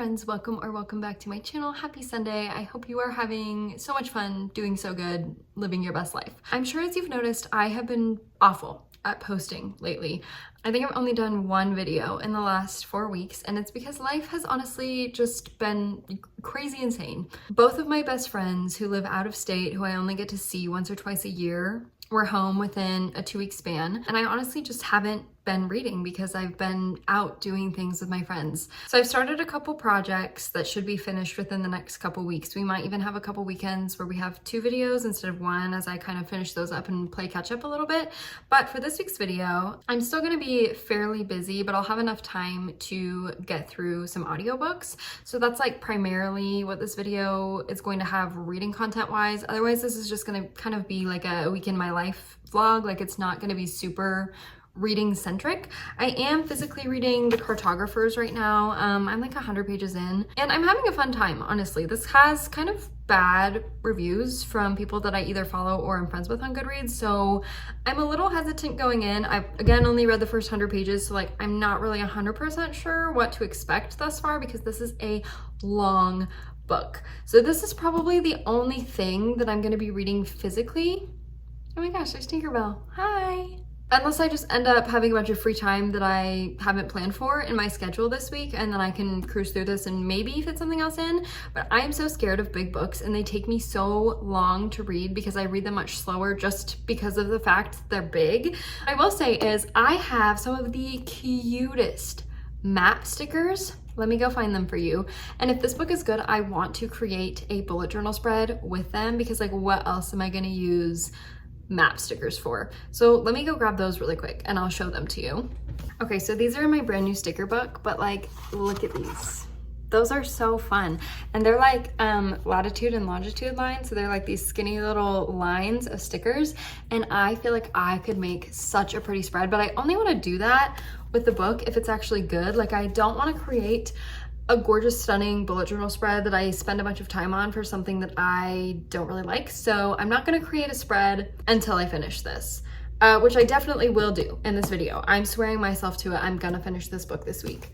friends, welcome back to my channel. Happy Sunday. I hope you are having so much fun, doing so good, living your best life. I'm sure as you've noticed, I have been awful at posting lately. I think I've only done one video in the last 4 weeks, and it's because life has honestly just been crazy insane. Both of my best friends who live out of state, who I only get to see once or twice a year, were home within a 2-week span, and I honestly just haven't been reading because I've been out doing things with my friends. So I've started a couple projects that should be finished within the next couple weeks. We might even have a couple weekends where we have 2 videos instead of 1 as I kind of finish those up and play catch up a little bit. But for this week's video, I'm still gonna be fairly busy, but I'll have enough time to get through some audiobooks. So that's like primarily what this video is going to have reading content wise. Otherwise, this is just gonna kind of be like a week in my life vlog. Like it's not gonna be super reading centric. I am physically reading the Cartographers right now. I'm like 100 pages in and I'm having a fun time, honestly. This has kind of bad reviews from people that I either follow or I'm friends with on Goodreads, so I'm a little hesitant going in. I've again only read the first 100 pages, so like I'm not really 100% sure what to expect thus far because this is a long book. So this is probably the only thing that I'm going to be reading physically. Oh my gosh, there's Tinkerbell. Hi! Unless I just end up having a bunch of free time that I haven't planned for in my schedule this week, and then I can cruise through this and maybe fit something else in. But I am so scared of big books, and they take me so long to read because I read them much slower just because of the fact they're big. What I will say is I have some of the cutest map stickers. Let me go find them for you. And if this book is good, I want to create a bullet journal spread with them because like what else am I gonna use map stickers for? So let me go grab those really quick and I'll show them to you. Okay, so these are in my brand new sticker book, but like, look at these. Those are so fun. And they're like latitude and longitude lines. So they're like these skinny little lines of stickers. And I feel like I could make such a pretty spread, but I only want to do that with the book if it's actually good. Like I don't want to create a gorgeous, stunning bullet journal spread that I spend a bunch of time on for something that I don't really like. So I'm not gonna create a spread until I finish this, which I definitely will do in this video. I'm swearing myself to it. I'm gonna finish this book this week.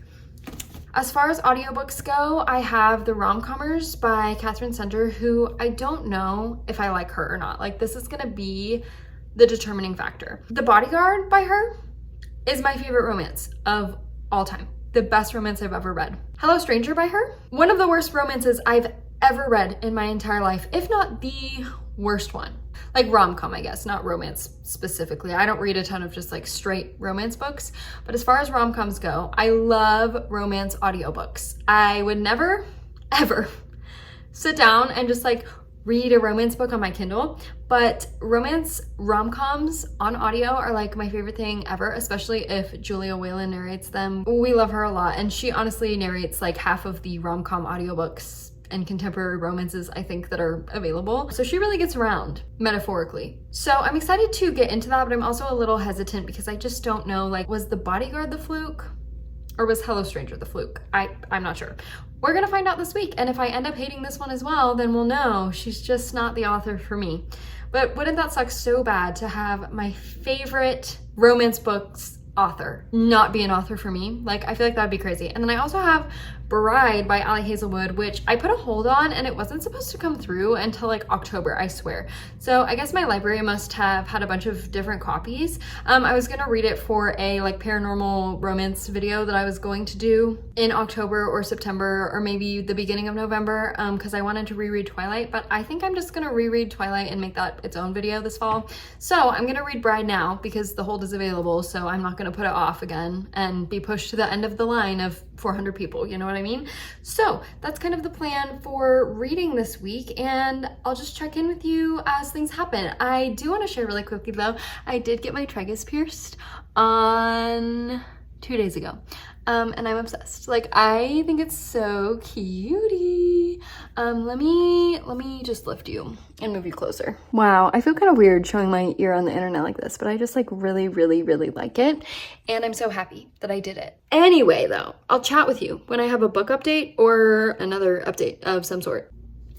As far as audiobooks go, I have the Rom-Commers by Catherine Center, who I don't know if I like her or not. Like this is gonna be the determining factor. The Bodyguard by her is my favorite romance of all time. The best romance I've ever read. Hello Stranger by her, one of the worst romances I've ever read in my entire life, if not the worst one. Like rom-com, I guess, not romance specifically. I don't read a ton of just like straight romance books, but as far as rom-coms go, I love romance audiobooks. I would never, ever sit down and just like read a romance book on my Kindle, but romance rom-coms on audio are like my favorite thing ever, especially if Julia Whelan narrates them. We love her a lot, and she honestly narrates like half of the rom-com audiobooks and contemporary romances I think that are available. So she really gets around metaphorically. So I'm excited to get into that, but I'm also a little hesitant because I just don't know, like, was The Bodyguard the fluke? Or was Hello Stranger the fluke? I'm not sure. We're gonna find out this week, and if I end up hating this one as well, then we'll know she's just not the author for me. But wouldn't that suck so bad to have my favorite romance books author not be an author for me? Like, I feel like that'd be crazy. And then I also have Bride by Ali Hazelwood, which I put a hold on and it wasn't supposed to come through until like October, I swear. So I guess my library must have had a bunch of different copies. I was gonna read it for a like paranormal romance video that I was going to do in October or September or maybe the beginning of November because I wanted to reread Twilight, but I think I'm just gonna reread Twilight and make that its own video this fall. So I'm gonna read Bride now because the hold is available, so I'm not gonna put it off again and be pushed to the end of the line of 400 people, you know what I mean? So that's kind of the plan for reading this week, and I'll just check in with you as things happen. I do want to share really quickly though, I did get my tragus pierced on 2 days ago. And I'm obsessed. Like, I think it's so cutie. Let me just lift you and move you closer. Wow, I feel kind of weird showing my ear on the internet like this, but I just like really like it. And I'm so happy that I did it. Anyway, though, I'll chat with you when I have a book update or another update of some sort.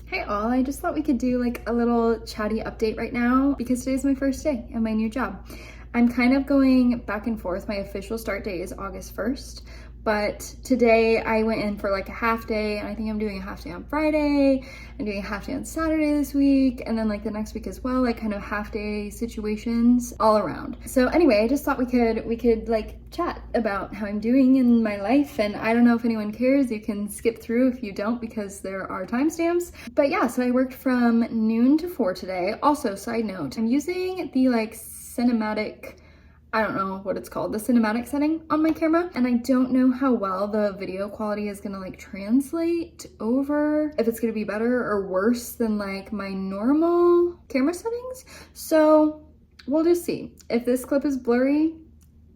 Hey all, I just thought we could do like a little chatty update right now because today's my first day at my new job. I'm kind of going back and forth. My official start date is August 1st, but today I went in for like a half day, and I think I'm doing a half day on Friday. I'm doing a half day on Saturday this week, and then like the next week as well, like kind of half day situations all around. So anyway, I just thought we could like chat about how I'm doing in my life, and I don't know if anyone cares. You can skip through if you don't, because there are timestamps. But yeah, so I worked from noon to 4 today. Also, side note, I'm using the like cinematic, I don't know what it's called, the cinematic setting on my camera, and I don't know how well the video quality is gonna like translate over, if it's gonna be better or worse than like my normal camera settings. So we'll just see. If this clip is blurry,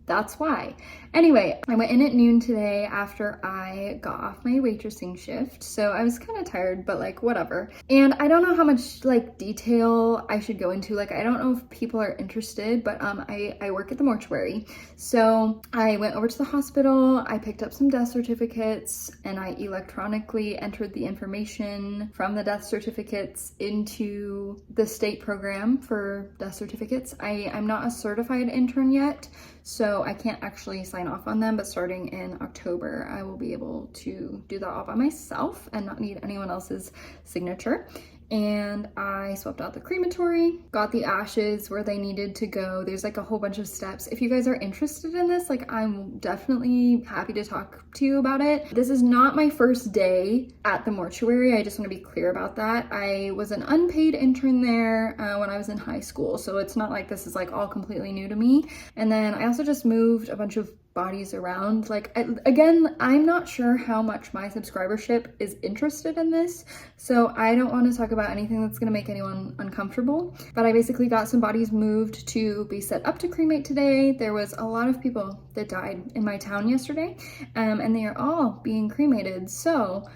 that's why. Anyway, I went in at noon today after I got off my waitressing shift. So I was kind of tired, but like whatever. And I don't know how much like detail I should go into. Like, I don't know if people are interested, but I work at the mortuary. So I went over to the hospital, I picked up some death certificates, and I electronically entered the information from the death certificates into the state program for death certificates. I'm not a certified intern yet, so I can't actually sign off on them, but starting in October, I will be able to do that all by myself and not need anyone else's signature. And I swept out the crematory, got the ashes where they needed to go. There's like a whole bunch of steps. If you guys are interested in this, like, I'm definitely happy to talk to you about it. This is not my first day at the mortuary. I just want to be clear about that. I was an unpaid intern there when I was in high school, so it's not like this is like all completely new to me. And then I also just moved a bunch of bodies around. Like, again, I'm not sure how much my subscribership is interested in this, so I don't want to talk about anything that's going to make anyone uncomfortable. But I basically got some bodies moved to be set up to cremate today. There was a lot of people that died in my town yesterday, and they are all being cremated, so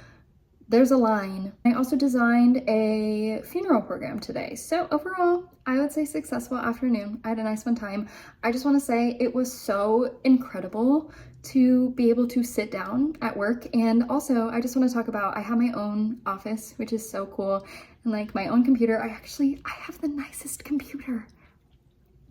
there's a line. I also designed a funeral program today. So overall, I would say successful afternoon. I had a nice fun time. I just want to say it was so incredible to be able to sit down at work. And also, I just want to talk about, I have my own office, which is so cool. And like my own computer, I have the nicest computer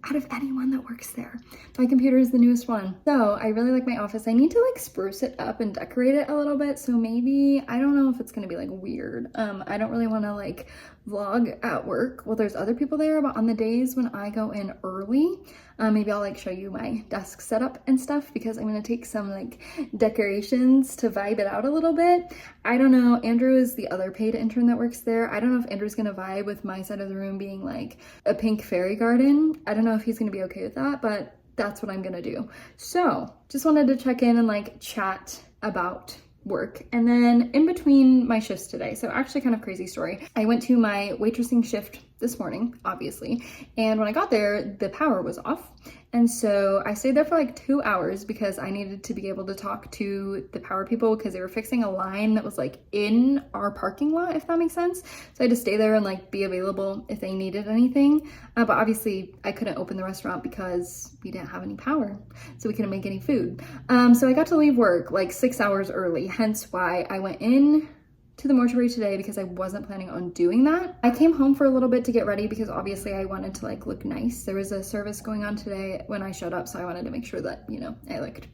out of anyone that works there. My computer is the newest one. So I really like my office. I need to like spruce it up and decorate it a little bit. So maybe, I don't know if it's gonna be like weird. I don't really wanna like vlog at work. Well, there's other people there, but on the days when I go in early, maybe I'll like show you my desk setup and stuff, because I'm gonna take some like decorations to vibe it out a little bit. I don't know, Andrew is the other paid intern that works there. I don't know if Andrew's gonna vibe with my side of the room being like a pink fairy garden. I don't know if he's gonna be okay with that, but that's what I'm gonna do. So just wanted to check in and like chat about work. And then in between my shifts today, so actually kind of crazy story, I went to my waitressing shift this morning, obviously, and when I got there, the power was off. And so I stayed there for like 2 hours because I needed to be able to talk to the power people, because they were fixing a line that was like in our parking lot, if that makes sense. So I had to stay there and like be available if they needed anything. But obviously I couldn't open the restaurant because we didn't have any power, so we couldn't make any food. So I got to leave work like 6 hours early, hence why I went in to the mortuary today, because I wasn't planning on doing that. I came home for a little bit to get ready because obviously I wanted to like look nice. There was a service going on today when I showed up, so I wanted to make sure that, you know, I looked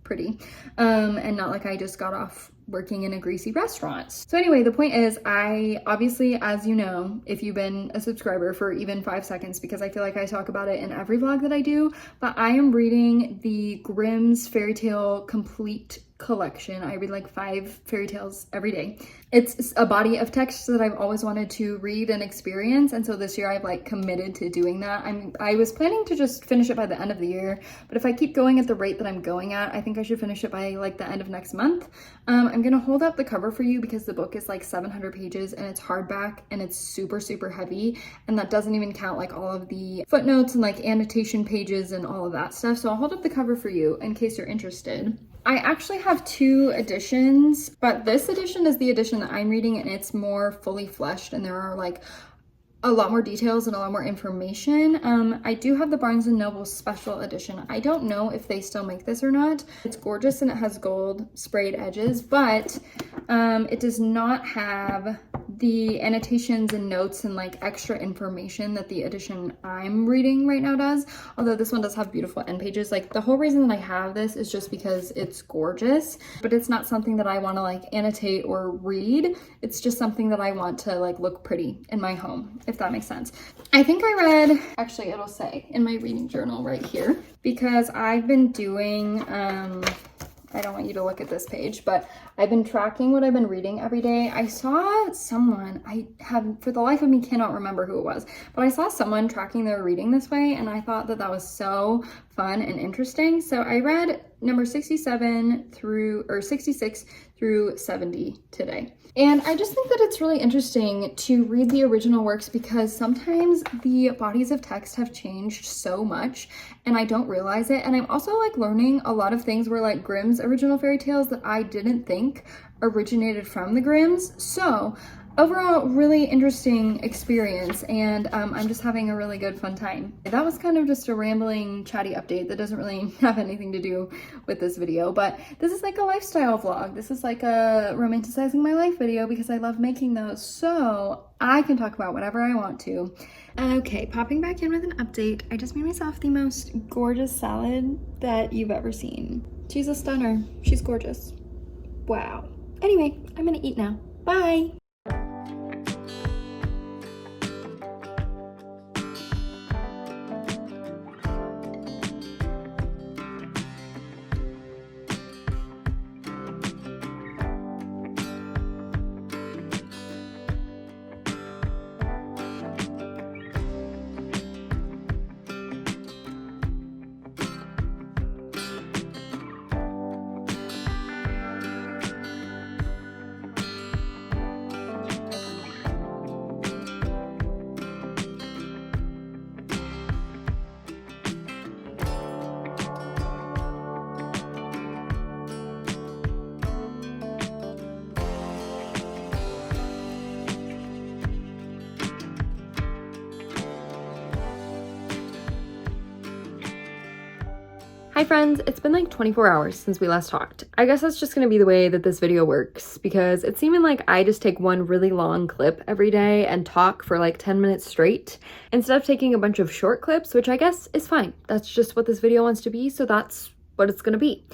pretty and not like I just got off working in a greasy restaurant. So anyway, the point is, I obviously, as you know, if you've been a subscriber for even 5 seconds, because I feel like I talk about it in every vlog that I do, but I am reading the Grimm's Fairy Tale Complete collection. I read like 5 fairy tales every day. It's a body of text that I've always wanted to read and experience, and so this year I've like committed to doing that. I was planning to just finish it by the end of the year, but if I keep going at the rate that I'm going at, I think I should finish it by like the end of next month. I'm gonna hold up the cover for you because the book is like 700 pages and it's hardback and it's super, super heavy, and that doesn't even count like all of the footnotes and like annotation pages and all of that stuff. So I'll hold up the cover for you in case you're interested. I actually have 2 editions, but this edition is the edition that I'm reading, and it's more fully fleshed, and there are like a lot more details and a lot more information. I do have the Barnes & Noble special edition. I don't know if they still make this or not. It's gorgeous and it has gold sprayed edges, but it does not have the annotations and notes and like extra information that the edition I'm reading right now does. Although this one does have beautiful end pages. Like the whole reason that I have this is just because it's gorgeous, but it's not something that I want to like annotate or read. It's just something that I want to like look pretty in my home, if that makes sense. I think I read, actually it'll say in my reading journal right here, because I've been doing, I don't want you to look at this page, but I've been tracking what I've been reading every day. I saw someone, I have, for the life of me, cannot remember who it was, but I saw someone tracking their reading this way, and I thought that that was so fun and interesting. So I read number 67 through, or 66 through 70 today. And I just think that it's really interesting to read the original works because sometimes the bodies of text have changed so much and I don't realize it. And I'm also like learning a lot of things were like Grimm's original fairy tales that I didn't think originated from the Grimms. So overall, really interesting experience, and I'm just having a really good fun time. That was kind of just a rambling, chatty update that doesn't really have anything to do with this video, but this is like a lifestyle vlog. This is like a romanticizing my life video because I love making those, so I can talk about whatever I want to. Okay, popping back in with an update. I just made myself the most gorgeous salad that you've ever seen. She's a stunner. She's gorgeous. Wow. Anyway, I'm gonna eat now. Bye! Hi friends, it's been like 24 hours since we last talked. I guess that's just gonna be the way that this video works because it's seeming like I just take one really long clip every day and talk for like 10 minutes straight instead of taking a bunch of short clips, which I guess is fine. That's just what this video wants to be, so that's what it's gonna be.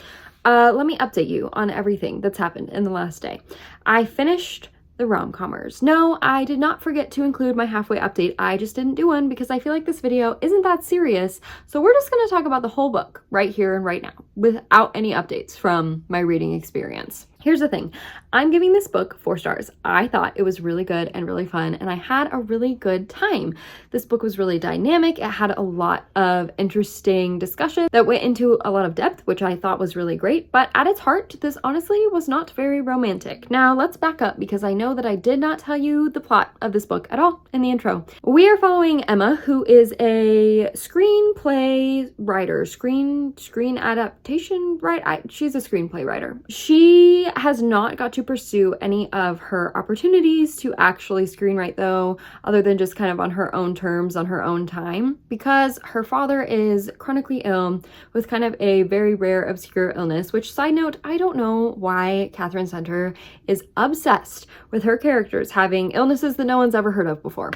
Let me update you on everything that's happened in the last day. I finished the rom-commers. No, I did not forget to include my halfway update. I just didn't do one because I feel like this video isn't that serious. So we're just gonna talk about the whole book right here and right now without any updates from my reading experience. Here's the thing, I'm giving this book 4 stars. I thought it was really good and really fun, and I had a really good time. This book was really dynamic. It had a lot of interesting discussion that went into a lot of depth, which I thought was really great, but at its heart, this honestly was not very romantic. Now let's back up because I know that I did not tell you the plot of this book at all in the intro. We are following Emma, who is a screenplay writer, screen adaptation writer. She's a screenplay writer. She has not got to pursue any of her opportunities to actually screenwrite though, other than just kind of on her own terms, on her own time, because her father is chronically ill with kind of a very rare obscure illness, which side note, I don't know why Catherine Center is obsessed with her characters having illnesses that no one's ever heard of before.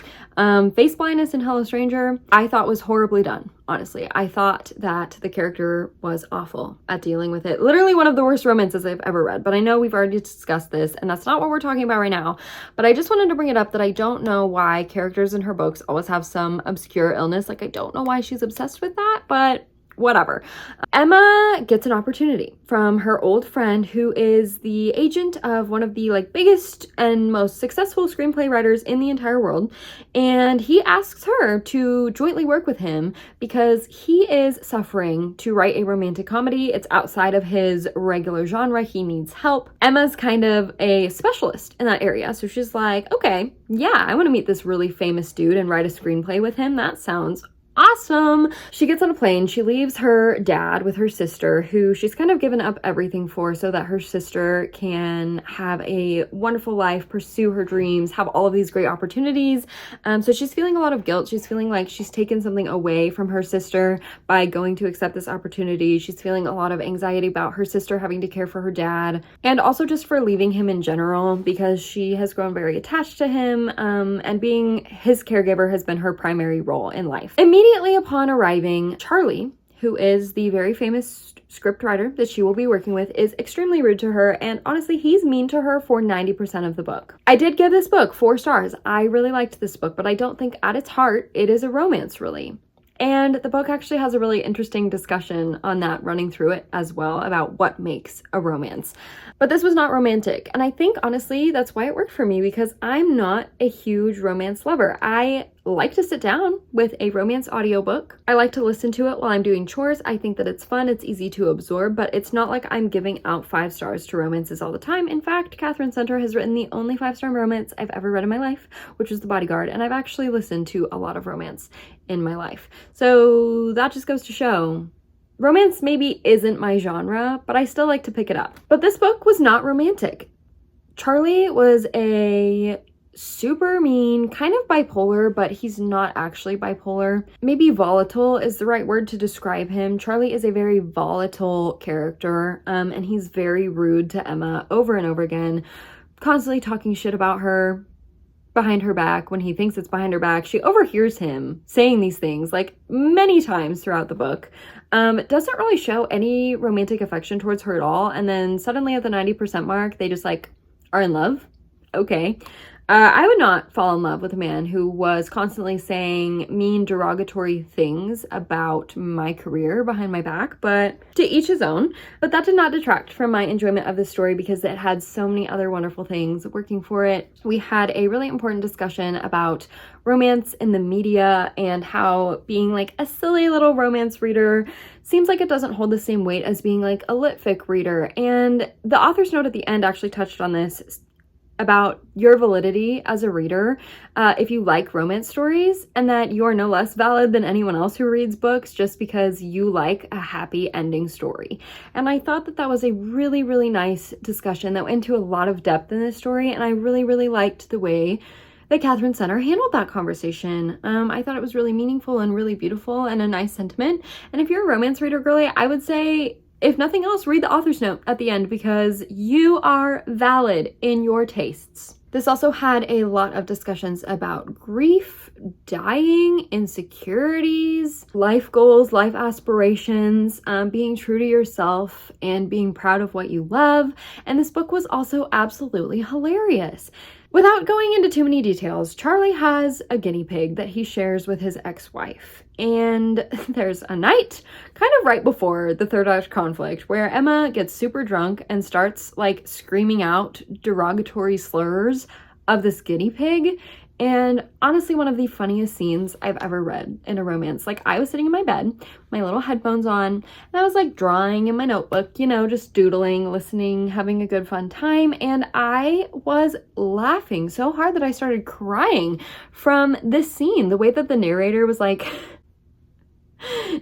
Face blindness in Hello Stranger, I thought was horribly done. Honestly, I thought that the character was awful at dealing with it. Literally one of the worst romances I've ever read, but I know we've already discussed this and that's not what we're talking about right now. But I just wanted to bring it up that I don't know why characters in her books always have some obscure illness. Like, I don't know why she's obsessed with that, but whatever. Emma gets an opportunity from her old friend who is the agent of one of the like biggest and most successful screenplay writers in the entire world, and he asks her to jointly work with him because he is suffering to write a romantic comedy. It's outside of his regular genre. He needs help. Emma's kind of a specialist in that area, so she's like, okay, yeah, I want to meet this really famous dude and write a screenplay with him. That sounds Awesome. She gets on a plane. She leaves her dad with her sister, who she's kind of given up everything for so that her sister can have a wonderful life, pursue her dreams, have all of these great opportunities. So she's feeling a lot of guilt. She's feeling like she's taken something away from her sister by going to accept this opportunity. She's feeling a lot of anxiety about her sister having to care for her dad, and also just for leaving him in general, because she has grown very attached to him, and being his caregiver has been her primary role in life. Immediately upon arriving, Charlie, who is the very famous script writer that she will be working with, is extremely rude to her, and honestly, he's mean to her for 90% of the book. I did give this book 4 stars. I really liked this book, but I don't think at its heart it is a romance, really. And the book actually has a really interesting discussion on that running through it as well, about what makes a romance. But this was not romantic. And I think, honestly, that's why it worked for me, because I'm not a huge romance lover. I like to sit down with a romance audiobook. I like to listen to it while I'm doing chores. I think that it's fun, it's easy to absorb, but it's not like I'm giving out 5 stars to romances all the time. In fact, Catherine Center has written the only 5-star romance I've ever read in my life, which is The Bodyguard, and I've actually listened to a lot of romance in my life. So that just goes to show romance maybe isn't my genre, but I still like to pick it up. But this book was not romantic. Charlie was a super mean, kind of bipolar, but he's not actually bipolar. Maybe volatile is the right word to describe him. Charlie is a very volatile character, and he's very rude to Emma over and over again, constantly talking shit about her behind her back when he thinks it's behind her back. She overhears him saying these things like many times throughout the book. Doesn't really show any romantic affection towards her at all, and then suddenly at the 90% mark they just like are in love. Okay. I would not fall in love with a man who was constantly saying mean, derogatory things about my career behind my back, but to each his own. But that did not detract from my enjoyment of the story, because it had so many other wonderful things working for it. We had a really important discussion about romance in the media and how being like a silly little romance reader seems like it doesn't hold the same weight as being like a lit fic reader. And the author's note at the end actually touched on this, about your validity as a reader if you like romance stories, and that you are no less valid than anyone else who reads books just because you like a happy ending story. And I thought that that was a really, really nice discussion that went into a lot of depth in this story, and I really, really liked the way that Catherine Center handled that conversation. I thought it was really meaningful and really beautiful and a nice sentiment. And if you're a romance reader, girly, I would say, if nothing else, read the author's note at the end, because you are valid in your tastes. This also had a lot of discussions about grief, dying, insecurities, life goals, life aspirations, being true to yourself, and being proud of what you love. And this book was also absolutely hilarious. Without going into too many details, Charlie has a guinea pig that he shares with his ex-wife. And there's a night, kind of right before the third act conflict, where Emma gets super drunk and starts like screaming out derogatory slurs of this guinea pig. And honestly, one of the funniest scenes I've ever read in a romance. Like, I was sitting in my bed, my little headphones on, and I was like drawing in my notebook, you know, just doodling, listening, having a good fun time. And I was laughing so hard that I started crying from this scene. The way that the narrator was like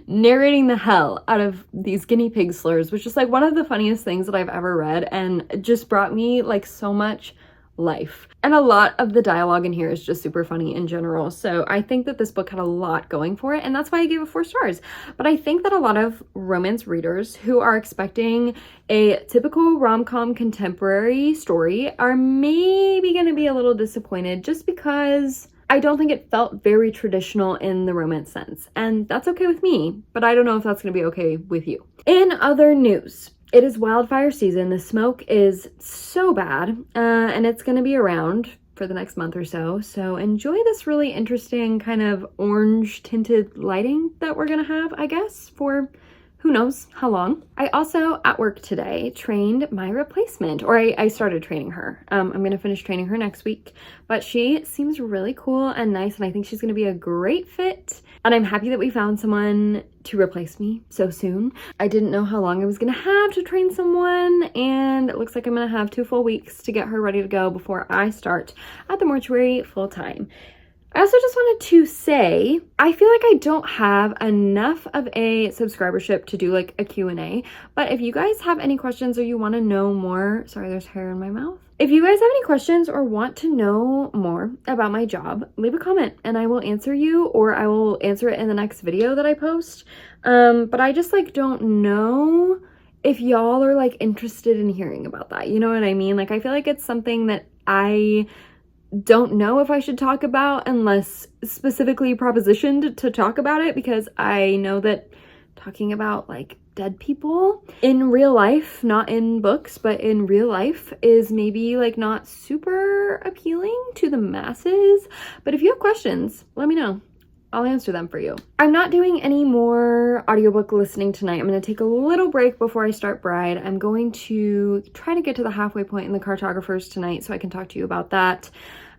narrating the hell out of these guinea pig slurs was just like one of the funniest things that I've ever read, and it just brought me like so much life. And a lot of the dialogue in here is just super funny in general. So I think that this book had a lot going for it, and that's why I gave it 4 stars. But I think that a lot of romance readers who are expecting a typical rom-com contemporary story are maybe going to be a little disappointed, just because I don't think it felt very traditional in the romance sense. And that's okay with me, but I don't know if that's going to be okay with you. In other news, it is wildfire season. The smoke is so bad, and it's going to be around for the next month or so. So enjoy this really interesting kind of orange tinted lighting that we're going to have, I guess, for who knows how long. I also, at work today, trained my replacement, or I started training her. I'm going to finish training her next week, but she seems really cool and nice, and I think she's going to be a great fit. And I'm happy that we found someone to replace me so soon. I didn't know how long I was going to have to train someone, and it looks like I'm going to have 2 full weeks to get her ready to go before I start at the mortuary full time. I also just wanted to say, I feel like I don't have enough of a subscribership to do like a Q&A, but if you guys have any questions or you want to know more, sorry, there's hair in my mouth. If you guys have any questions or want to know more about my job, leave a comment and I will answer you, or I will answer it in the next video that I post. But I just like don't know if y'all are like interested in hearing about that. You know what I mean? Like, I feel like it's something that I don't know if I should talk about unless specifically propositioned to talk about it, because I know that talking about like dead people in real life, not in books, but in real life, is maybe like not super appealing to the masses. But if you have questions, let me know. I'll answer them for you. I'm not doing any more audiobook listening tonight. I'm going to take a little break before I start Bride. I'm going to try to get to the halfway point in the cartographers tonight so I can talk to you about that.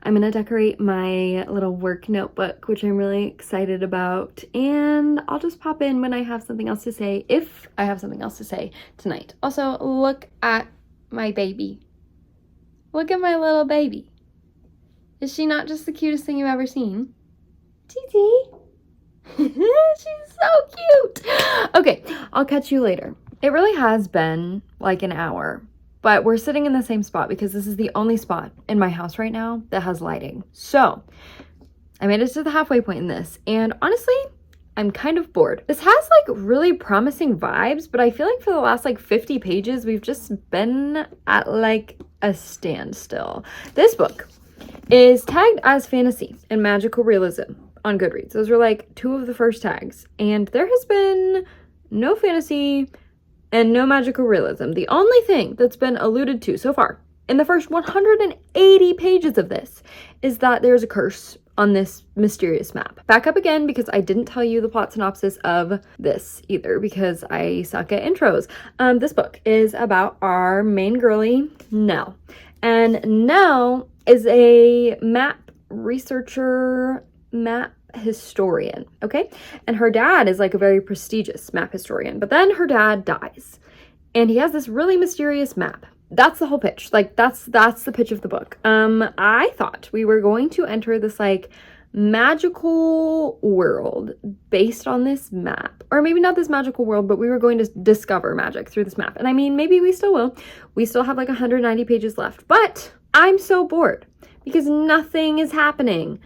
I'm going to decorate my little work notebook, which I'm really excited about. And I'll just pop in when I have something else to say, if I have something else to say tonight. Also, look at my baby. Look at my little baby. Is she not just the cutest thing you've ever seen? Titi. She's so cute. Okay, I'll catch you later. It really has been like an hour, but we're sitting in the same spot because this is the only spot in my house right now that has lighting. So I made it to the halfway point in this, and honestly, I'm kind of bored. This has like really promising vibes, but I feel like for the last like 50 pages, we've just been at like a standstill. This book is tagged as fantasy and magical realism on Goodreads. Those were like two of the first tags, and there has been no fantasy and no magical realism. The only thing that's been alluded to so far in the first 180 pages of this is that there's a curse on this mysterious map. Back up again, because I didn't tell you the plot synopsis of this either, because I suck at intros. This book is about our main girly, Nell. And Nell is a map researcher, map historian, okay? And her dad is like a very prestigious map historian, but then her dad dies and he has this really mysterious map. That's the whole pitch. Like that's the pitch of the book. I thought we were going to enter this like magical world based on this map, or maybe not this magical world, but we were going to discover magic through this map. And I mean, maybe we still will. We still have like 190 pages left, but I'm so bored because nothing is happening.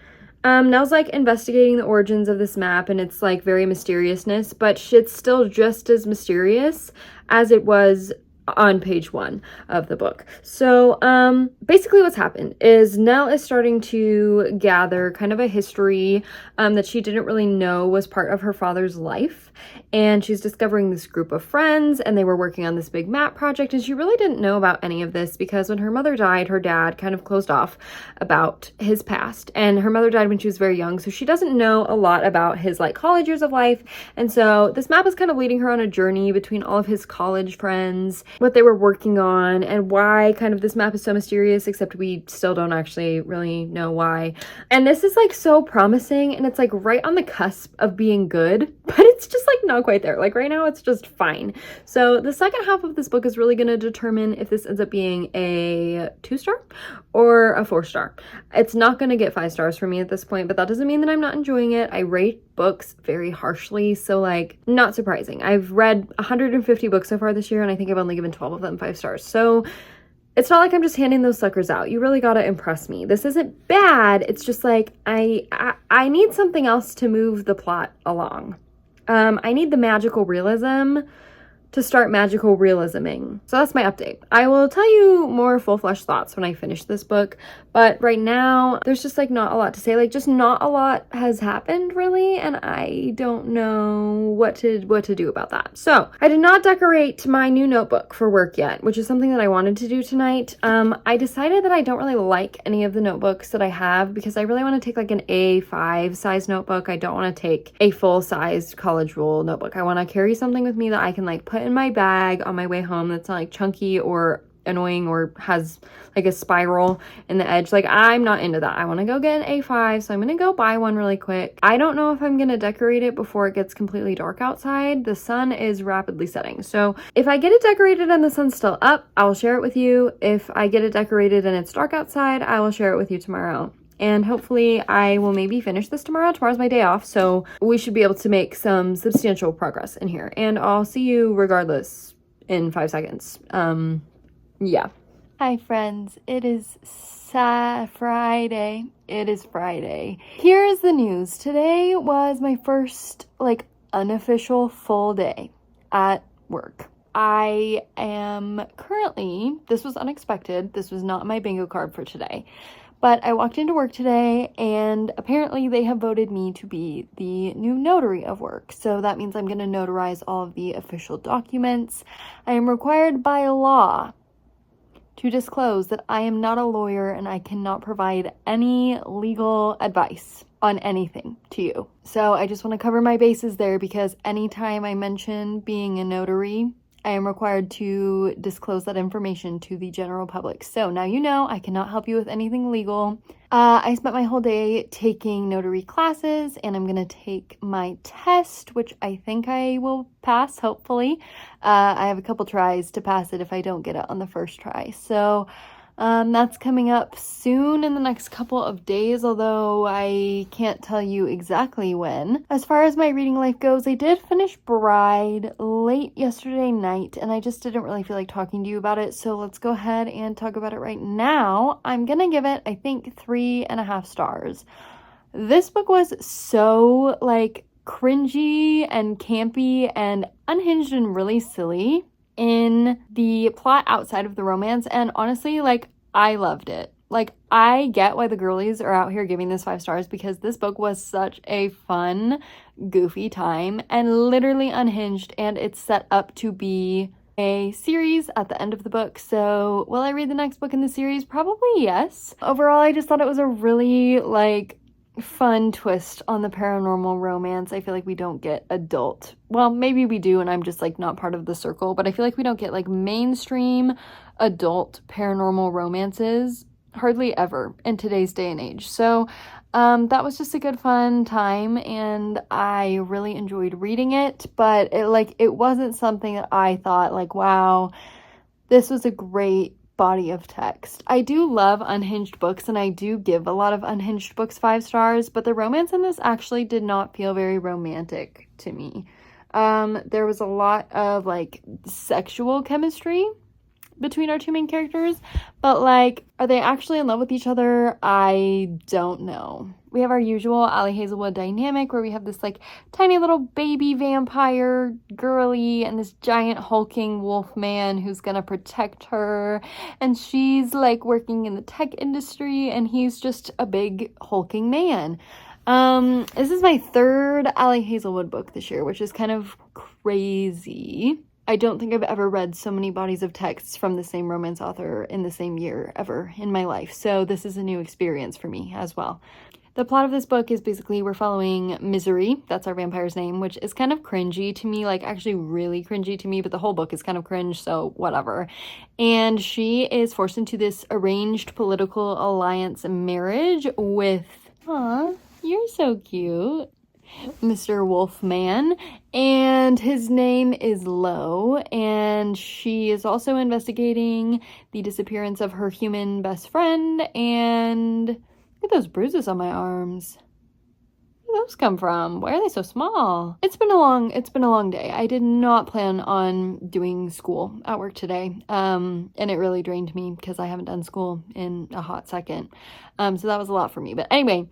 Nell's like investigating the origins of this map, and it's like very mysteriousness, but shit's still just as mysterious as it was on page 1 of the book. So basically what's happened is Nell is starting to gather kind of a history that she didn't really know was part of her father's life, and she's discovering this group of friends, and they were working on this big map project, and she really didn't know about any of this because when her mother died, her dad kind of closed off about his past, and her mother died when she was very young, so she doesn't know a lot about his like college years of life. And so this map is kind of leading her on a journey between all of his college friends, what they were working on, and why kind of this map is so mysterious, except we still don't actually really know why. And this is like so promising, and it's like right on the cusp of being good, but it's just like not quite there. Like right now it's just fine. So the second half of this book is really going to determine if this ends up being a 2-star or a 4-star. It's not going to get 5 stars for me at this point, but that doesn't mean that I'm not enjoying it. I rate books very harshly, so like not surprising. I've read 150 books so far this year, and I think I've only given 12 of them 5 stars. So it's not like I'm just handing those suckers out. You really gotta impress me. This isn't bad. It's just like I need something else to move the plot along. I need the magical realism to start magical realisming. So that's my update. I will tell you more full-fledged thoughts when I finish this book, but right now there's just like not a lot to say. Like just not a lot has happened really, and I don't know what to do about that. So I did not decorate my new notebook for work yet, which is something that I wanted to do tonight. I decided that I don't really like any of the notebooks that I have because I really want to take like an A5 size notebook. I don't want to take a full-sized college rule notebook. I want to carry something with me that I can like put in my bag on my way home that's not like chunky or annoying or has like a spiral in the edge. Like I'm not into that. I want to go get an A5, so I'm gonna go buy one really quick. I don't know if I'm gonna decorate it before it gets completely dark outside. The sun is rapidly setting, so if I get it decorated and the sun's still up, I will share it with you. If I get it decorated and it's dark outside, I will share it with you tomorrow. And hopefully I will maybe finish this tomorrow. Tomorrow's my day off, so we should be able to make some substantial progress in here. And I'll see you regardless in 5 seconds. Yeah. Hi friends, it is Friday. It is Friday. Here is the news. Today was my first unofficial full day at work. I am currently, this was unexpected, this was not my bingo card for today, but I walked into work today and apparently they have voted me to be the new notary of work. So that means I'm going to notarize all of the official documents. I am required by law to disclose that I am not a lawyer and I cannot provide any legal advice on anything to you. So I just want to cover my bases there, because anytime I mention being a notary, I am required to disclose that information to the general public. So now you know I cannot help you with anything legal. I spent my whole day taking notary classes, and I'm going to take my test, which I think I will pass, hopefully. I have a couple tries to pass it if I don't get it on the first try. So that's coming up soon in the next couple of days, although I can't tell you exactly when. As far as my reading life goes, I did finish Bride late yesterday night, and I just didn't really feel like talking to you about it, so let's go ahead and talk about it right now. I'm gonna give it, I think, 3.5 stars. This book was so, cringy and campy and unhinged and really silly in the plot outside of the romance, and honestly, I loved it. I get why the girlies are out here giving this 5 stars, because this book was such a fun, goofy time and literally unhinged, and it's set up to be a series at the end of the book. So will I read the next book in the series? Probably yes. Overall, I just thought it was a really fun twist on the paranormal romance. I feel like we don't get well, maybe we do, and I'm just not part of the circle, but I feel like we don't get mainstream adult paranormal romances hardly ever in today's day and age. So that was just a good fun time, and I really enjoyed reading it, but it wasn't something that I thought wow, this was a great body of text. I do love unhinged books, and I do give a lot of unhinged books 5 stars, but the romance in this actually did not feel very romantic to me. There was a lot of sexual chemistry between our two main characters, but are they actually in love with each other? I don't know. We have our usual Allie Hazelwood dynamic, where we have this tiny little baby vampire girly and this giant hulking wolf man who's gonna protect her, and she's working in the tech industry and he's just a big hulking man. This is my 3rd Allie Hazelwood book this year, which is kind of crazy. I don't think I've ever read so many bodies of texts from the same romance author in the same year ever in my life. So this is a new experience for me as well. The plot of this book is basically we're following Misery, that's our vampire's name, which is kind of cringy to me, actually really cringy to me, but the whole book is kind of cringe, so whatever. And she is forced into this arranged political alliance marriage with, aw, you're so cute, Mr. Wolfman, and his name is Lo, and she is also investigating the disappearance of her human best friend. And look at those bruises on my arms. Where did those come from? Why are they so small? It's been a long day. I did not plan on doing school at work today, and it really drained me because I haven't done school in a hot second, so that was a lot for me. But anyway,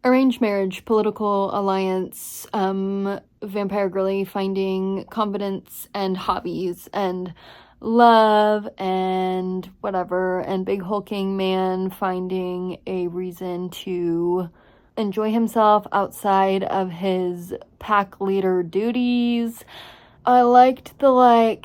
arranged marriage, political alliance, vampire girly finding confidence and hobbies and love and whatever, and big hulking man finding a reason to enjoy himself outside of his pack leader duties. I liked the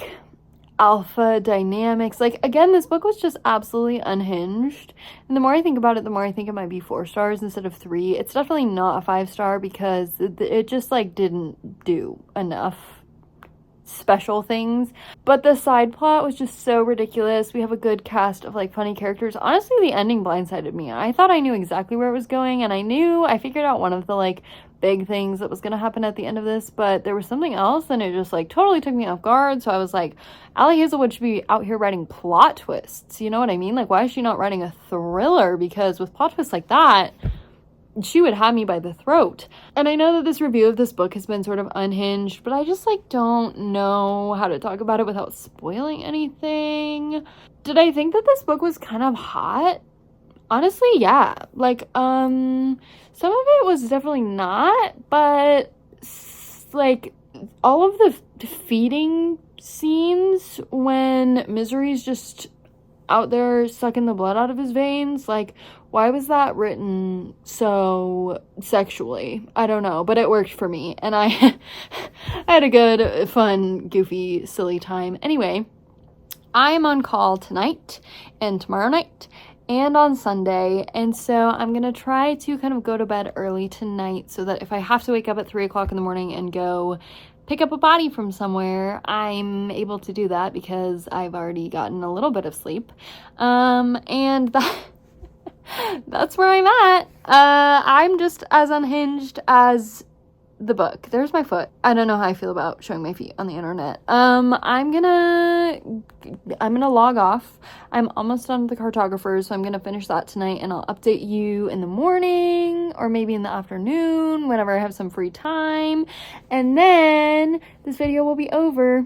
alpha dynamics. Again, this book was just absolutely unhinged, and the more I think about it, the more I think it might be 4 stars instead of 3. It's definitely not a 5 star because it just didn't do enough special things, but the side plot was just so ridiculous. We have a good cast of like funny characters. Honestly, the ending blindsided me. I thought I knew exactly where it was going, and I figured out one of the like big things that was going to happen at the end of this, but there was something else and it just like totally took me off guard. So I was like, Allie Hazelwood should be out here writing plot twists, you know what I mean? Like, why is she not writing a thriller? Because with plot twists like that, she would have me by the throat. And I know that this review of this book has been sort of unhinged, but I just like don't know how to talk about it without spoiling anything. Did I think that this book was kind of hot? Honestly, yeah. Like, some of it was definitely not, but like all of the feeding scenes when Misery's just out there sucking the blood out of his veins, like, why was that written so sexually? I don't know, but it worked for me, and I had a good, fun, goofy, silly time. Anyway, I'm on call tonight and tomorrow night and on Sunday, and so I'm gonna try to kind of go to bed early tonight so that if I have to wake up at 3 o'clock in the morning and go pick up a body from somewhere, I'm able to do that because I've already gotten a little bit of sleep. And that's where I'm at. I'm just as unhinged as the book. There's my foot. I don't know how I feel about showing my feet on the internet. I'm gonna log off. I'm almost done with the cartographers, so I'm gonna finish that tonight, and I'll update you in the morning or maybe in the afternoon whenever I have some free time, and then this video will be over.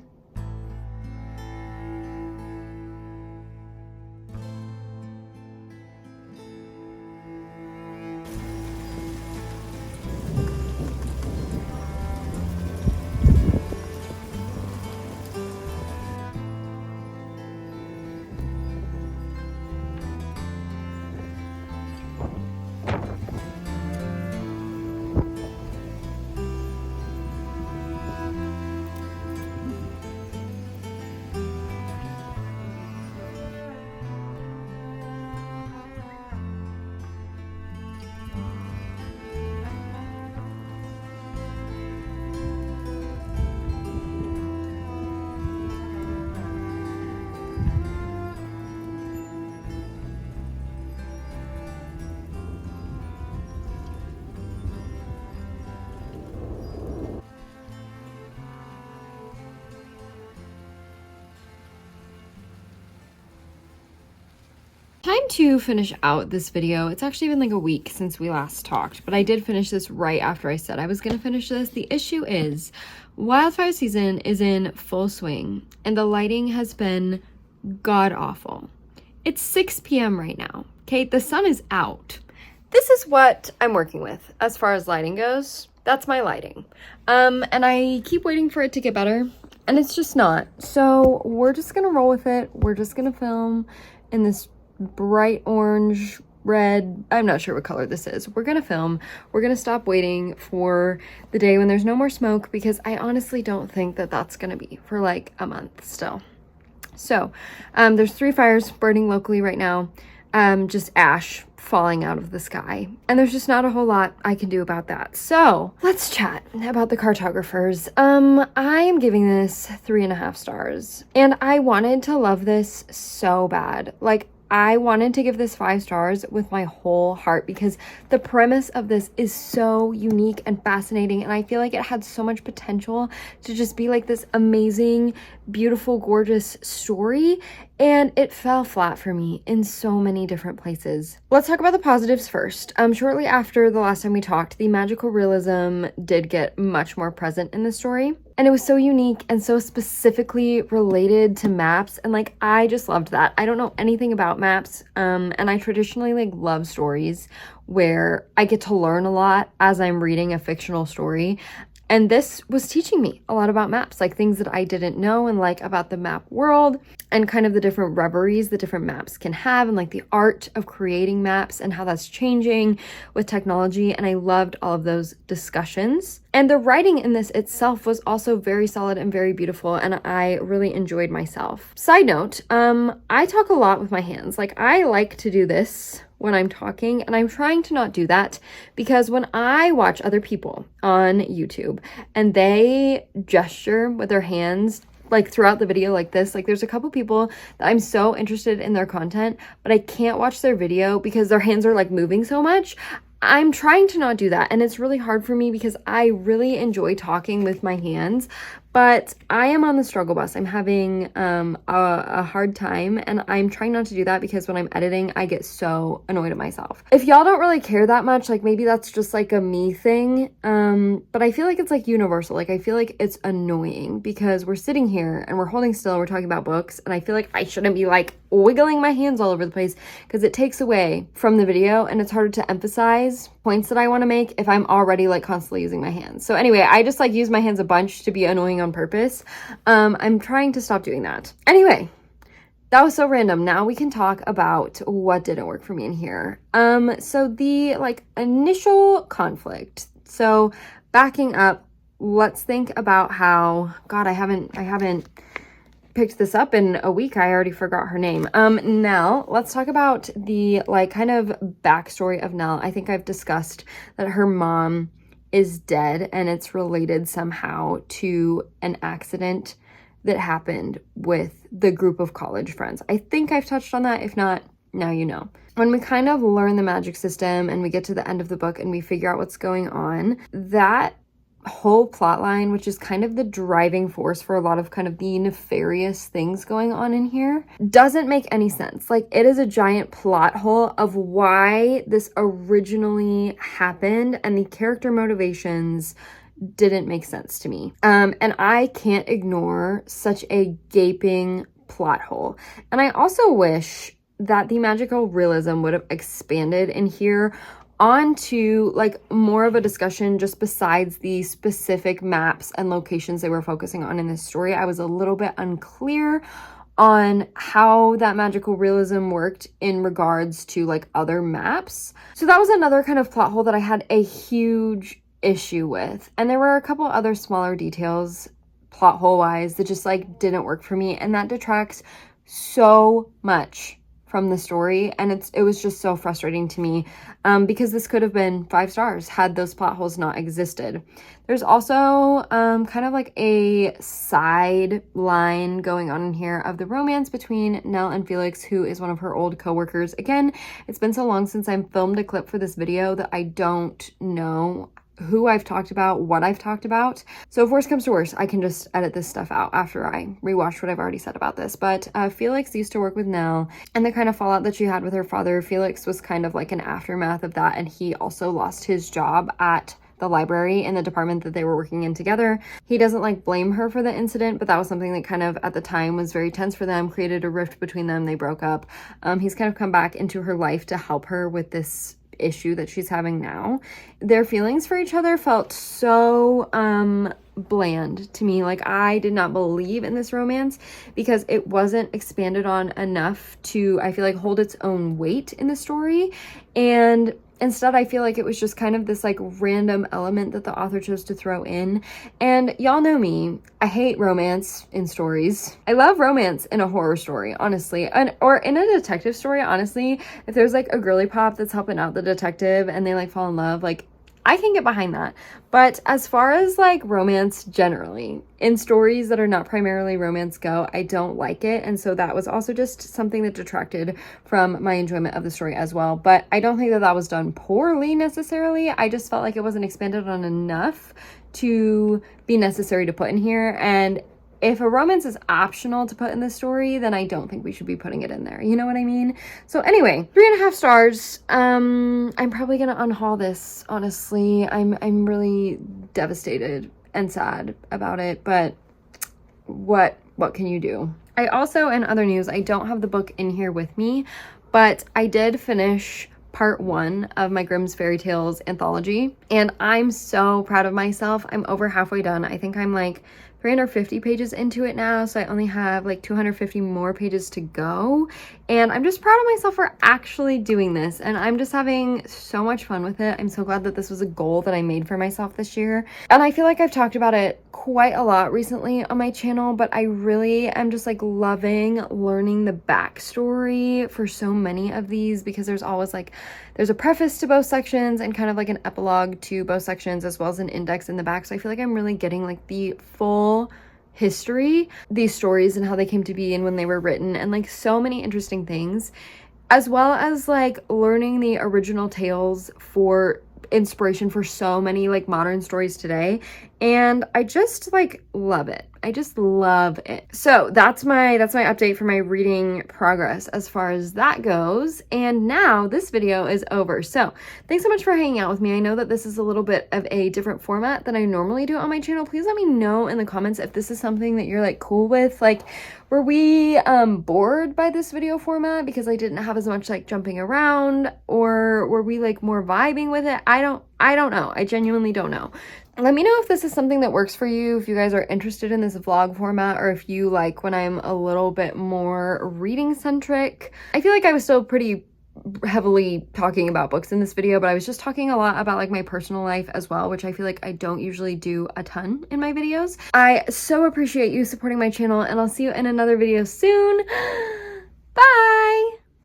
Time to finish out this video. It's actually been like a week since we last talked, but I did finish this right after I said I was gonna finish this. The issue is wildfire season is in full swing and the lighting has been god awful. It's 6 p.m. right now, okay? The sun is out. This is what I'm working with as far as lighting goes. That's my lighting. And I keep waiting for it to get better and it's just not. So we're just gonna roll with it. We're just gonna film in this bright orange, red, I'm not sure what color this is. We're gonna film. We're gonna stop waiting for the day when there's no more smoke because I honestly don't think that that's gonna be for like a month still. So there's 3 fires burning locally right now, just ash falling out of the sky, and there's just not a whole lot I can do about that. So let's chat about the cartographers. I am giving this 3.5 stars, and I wanted to love this so bad. Like, I wanted to give this 5 stars with my whole heart because the premise of this is so unique and fascinating, and I feel like it had so much potential to just be like this amazing, beautiful, gorgeous story, and it fell flat for me in so many different places. Let's talk about the positives first. Shortly after the last time we talked, the magical realism did get much more present in the story, and it was so unique and so specifically related to maps, and like I just loved that. I don't know anything about maps, and I traditionally like love stories where I get to learn a lot as I'm reading a fictional story. And this was teaching me a lot about maps, like things that I didn't know and like about the map world and kind of the different reveries that different maps can have and like the art of creating maps and how that's changing with technology. And I loved all of those discussions. And the writing in this itself was also very solid and very beautiful, and I really enjoyed myself. Side note, I talk a lot with my hands. Like, I like to do this when I'm talking, and I'm trying to not do that because when I watch other people on YouTube and they gesture with their hands like throughout the video like this, like there's a couple people that I'm so interested in their content, but I can't watch their video because their hands are like moving so much. I'm trying to not do that, and it's really hard for me because I really enjoy talking with my hands, but I am on the struggle bus. I'm having a hard time, and I'm trying not to do that because when I'm editing, I get so annoyed at myself. If y'all don't really care that much, like maybe that's just like a me thing, but I feel like it's like universal. Like I feel like it's annoying because we're sitting here and we're holding still, we're talking about books, and I feel like I shouldn't be like wiggling my hands all over the place because it takes away from the video and it's harder to emphasize points that I want to make if I'm already like constantly using my hands. So anyway, I just like use my hands a bunch to be annoying on purpose. I'm trying to stop doing that. Anyway, that was so random. Now we can talk about what didn't work for me in here. So the like initial conflict. So backing up, let's think about how, God, I haven't picked this up in a week. I already forgot her name. Nell. Let's talk about the like kind of backstory of Nell. I think I've discussed that her mom is dead and it's related somehow to an accident that happened with the group of college friends. I think I've touched on that. If not, now you know. When we kind of learn the magic system and we get to the end of the book and we figure out what's going on, that whole plot line, which is kind of the driving force for a lot of kind of the nefarious things going on in here, doesn't make any sense. Like it is a giant plot hole of why this originally happened, and the character motivations didn't make sense to me. And I can't ignore such a gaping plot hole. And I also wish that the magical realism would have expanded in here onto like more of a discussion just besides the specific maps and locations they were focusing on in this story. I was a little bit unclear on how that magical realism worked in regards to like other maps. So that was another kind of plot hole that I had a huge issue with. And there were a couple other smaller details plot hole wise that just like didn't work for me, and that detracts so much from the story, and it was just so frustrating to me because this could have been 5 stars had those plot holes not existed. There's also kind of like a side line going on in here of the romance between Nell and Felix, who is one of her old coworkers. Again, it's been so long since I filmed a clip for this video that I don't know who I've talked about, what I've talked about. So if worse comes to worse, I can just edit this stuff out after I rewatch what I've already said about this. But Felix used to work with Nell, and the kind of fallout that she had with her father, Felix was kind of like an aftermath of that, and he also lost his job at the library in the department that they were working in together. He doesn't like blame her for the incident, but that was something that kind of at the time was very tense for them, created a rift between them. They broke up. He's kind of come back into her life to help her with this issue that she's having now. Their feelings for each other felt so bland to me. Like I did not believe in this romance because it wasn't expanded on enough to, I feel like, hold its own weight in the story. And instead, I feel like it was just kind of this like random element that the author chose to throw in. And y'all know me, I hate romance in stories. I love romance in a horror story, honestly, or in a detective story, honestly. If there's like a girly pop that's helping out the detective and they like fall in love, like I can get behind that. But as far as like romance generally, in stories that are not primarily romance go, I don't like it. And so that was also just something that detracted from my enjoyment of the story as well. But I don't think that that was done poorly necessarily. I just felt like it wasn't expanded on enough to be necessary to put in here. And if a romance is optional to put in the story, then I don't think we should be putting it in there. You know what I mean? So anyway, 3.5 stars. I'm probably gonna unhaul this, honestly. I'm really devastated and sad about it, but what can you do? I also, in other news, I don't have the book in here with me, but I did finish part 1 of my Grimm's Fairy Tales anthology, and I'm so proud of myself. I'm over halfway done. I think I'm like 350 pages into it now, so I only have like 250 more pages to go. And I'm just proud of myself for actually doing this, and I'm just having so much fun with it. I'm so glad that this was a goal that I made for myself this year. And I feel like I've talked about it quite a lot recently on my channel, but I really am just like loving learning the backstory for so many of these, because there's always like, there's a preface to both sections and kind of like an epilogue to both sections, as well as an index in the back. So I feel like I'm really getting like the full history, these stories and how they came to be and when they were written, and like so many interesting things, as well as like learning the original tales for inspiration for so many like modern stories today. And I just like love it. I just love it. So that's my update for my reading progress as far as that goes. And now this video is over. So thanks so much for hanging out with me. I know that this is a little bit of a different format than I normally do on my channel. Please let me know in the comments if this is something that you're like cool with. Like, were we bored by this video format because I didn't have as much like jumping around, or were we like more vibing with it? I don't know. I genuinely don't know. Let me know if this is something that works for you, if you guys are interested in this vlog format, or if you like when I'm a little bit more reading centric. I feel like I was still pretty heavily talking about books in this video, but I was just talking a lot about like my personal life as well, which I feel like I don't usually do a ton in my videos. I so appreciate you supporting my channel, and I'll see you in another video soon. Bye!